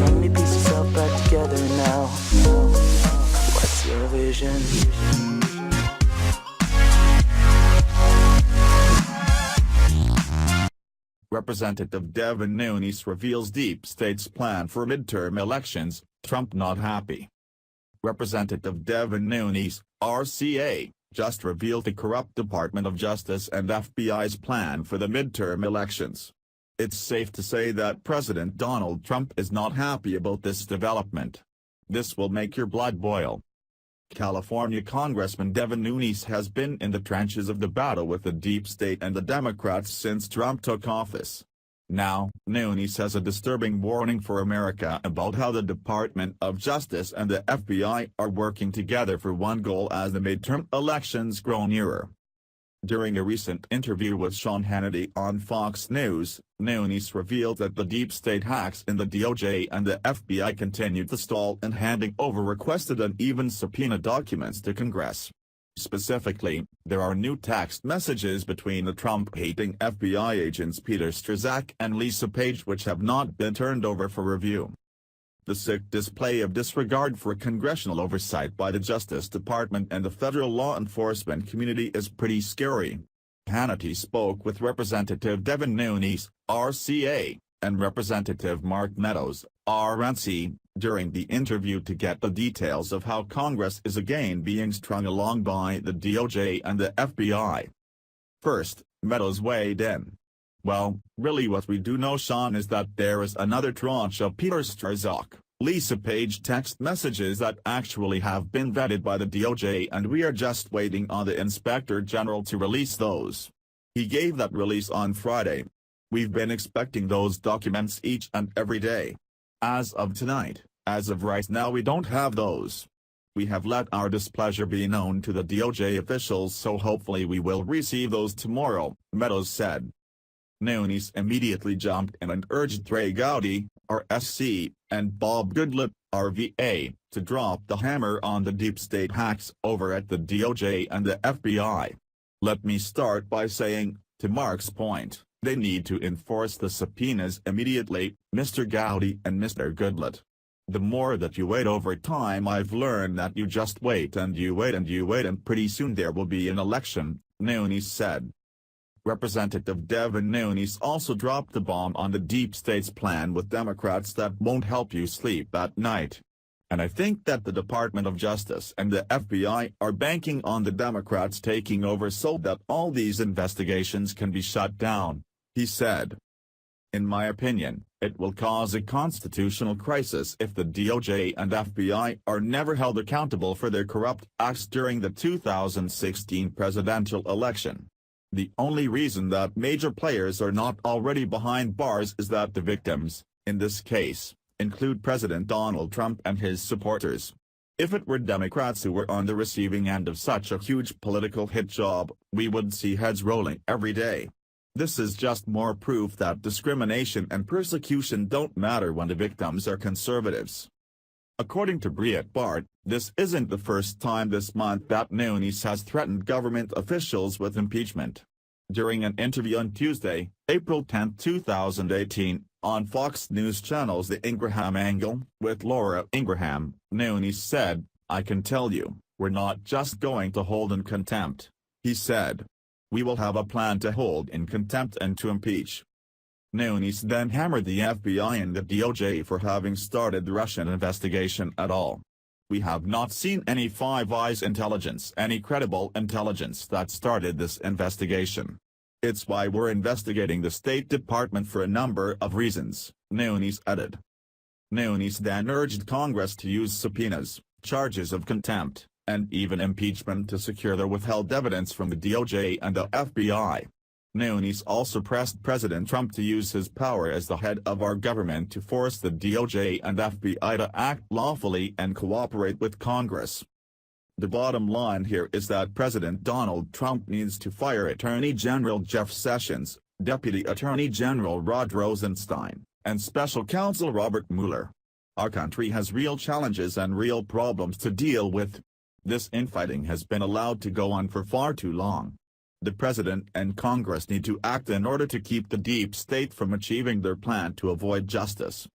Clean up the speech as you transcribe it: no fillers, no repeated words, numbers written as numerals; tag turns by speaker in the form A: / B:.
A: Let me piece yourself back together now. What's your vision?
B: Representative Devin Nunes reveals deep state's plan for midterm elections, Trump not happy. Representative Devin Nunes, RCA, just revealed the corrupt Department of Justice and FBI's plan for the midterm elections. It's safe to say that President Donald Trump is not happy about this development. This will make your blood boil. California Congressman Devin Nunes has been in the trenches of the battle with the deep state and the Democrats since Trump took office. Now, Nunes has a disturbing warning for America about how the Department of Justice and the FBI are working together for one goal as the midterm elections grow nearer. During a recent interview with Sean Hannity on Fox News, Nunes revealed that the deep state hacks in the DOJ and the FBI continued to stall in handing over requested and even subpoenaed documents to Congress. Specifically, there are new text messages between the Trump-hating FBI agents Peter Strzok and Lisa Page which have not been turned over for review. The sick display of disregard for congressional oversight by the Justice Department and the federal law enforcement community is pretty scary. Hannity spoke with Representative Devin Nunes, RCA, and Representative Mark Meadows, RNC, during the interview to get the details of how Congress is again being strung along by the DOJ and the FBI. First, Meadows weighed in. Well, really what we do know, Sean, is that there is another tranche of Peter Strzok, Lisa Page text messages that actually have been vetted by the DOJ and we are just waiting on the Inspector General to release those. He gave that release on Friday. We've been expecting those documents each and every day. As of tonight, as of right now, we don't have those. We have let our displeasure be known to the DOJ officials, so hopefully we will receive those tomorrow, Meadows said. Nunes immediately jumped in and urged Trey Gowdy, RSC, and Bob Goodlatte, RVA, to drop the hammer on the deep state hacks over at the DOJ and the FBI. Let me start by saying, to Mark's point, they need to enforce the subpoenas immediately, Mr. Gowdy and Mr. Goodlatte. The more that you wait over time, I've learned that you just wait and you wait and you wait and pretty soon there will be an election, Nunes said. Representative Devin Nunes also dropped the bomb on the deep state's plan with Democrats that won't help you sleep at night. And I think that the Department of Justice and the FBI are banking on the Democrats taking over so that all these investigations can be shut down, he said. In my opinion, it will cause a constitutional crisis if the DOJ and FBI are never held accountable for their corrupt acts during the 2016 presidential election. The only reason that major players are not already behind bars is that the victims, in this case, include President Donald Trump and his supporters. If it were Democrats who were on the receiving end of such a huge political hit job, we would see heads rolling every day. This is just more proof that discrimination and persecution don't matter when the victims are conservatives. According to Breitbart, this isn't the first time this month that Nunes has threatened government officials with impeachment. During an interview on Tuesday, April 10, 2018, on Fox News Channel's The Ingraham Angle, with Laura Ingraham, Nunes said, "I can tell you, we're not just going to hold in contempt," he said. "We will have a plan to hold in contempt and to impeach." Nunes then hammered the FBI and the DOJ for having started the Russian investigation at all. "We have not seen any Five Eyes intelligence, any credible intelligence that started this investigation. It's why we're investigating the State Department for a number of reasons," Nunes added. Nunes then urged Congress to use subpoenas, charges of contempt, and even impeachment to secure the withheld evidence from the DOJ and the FBI. Nunes also pressed President Trump to use his power as the head of our government to force the DOJ and FBI to act lawfully and cooperate with Congress. The bottom line here is that President Donald Trump needs to fire Attorney General Jeff Sessions, Deputy Attorney General Rod Rosenstein, and Special Counsel Robert Mueller. Our country has real challenges and real problems to deal with. This infighting has been allowed to go on for far too long. The President and Congress need to act in order to keep the deep state from achieving their plan to avoid justice.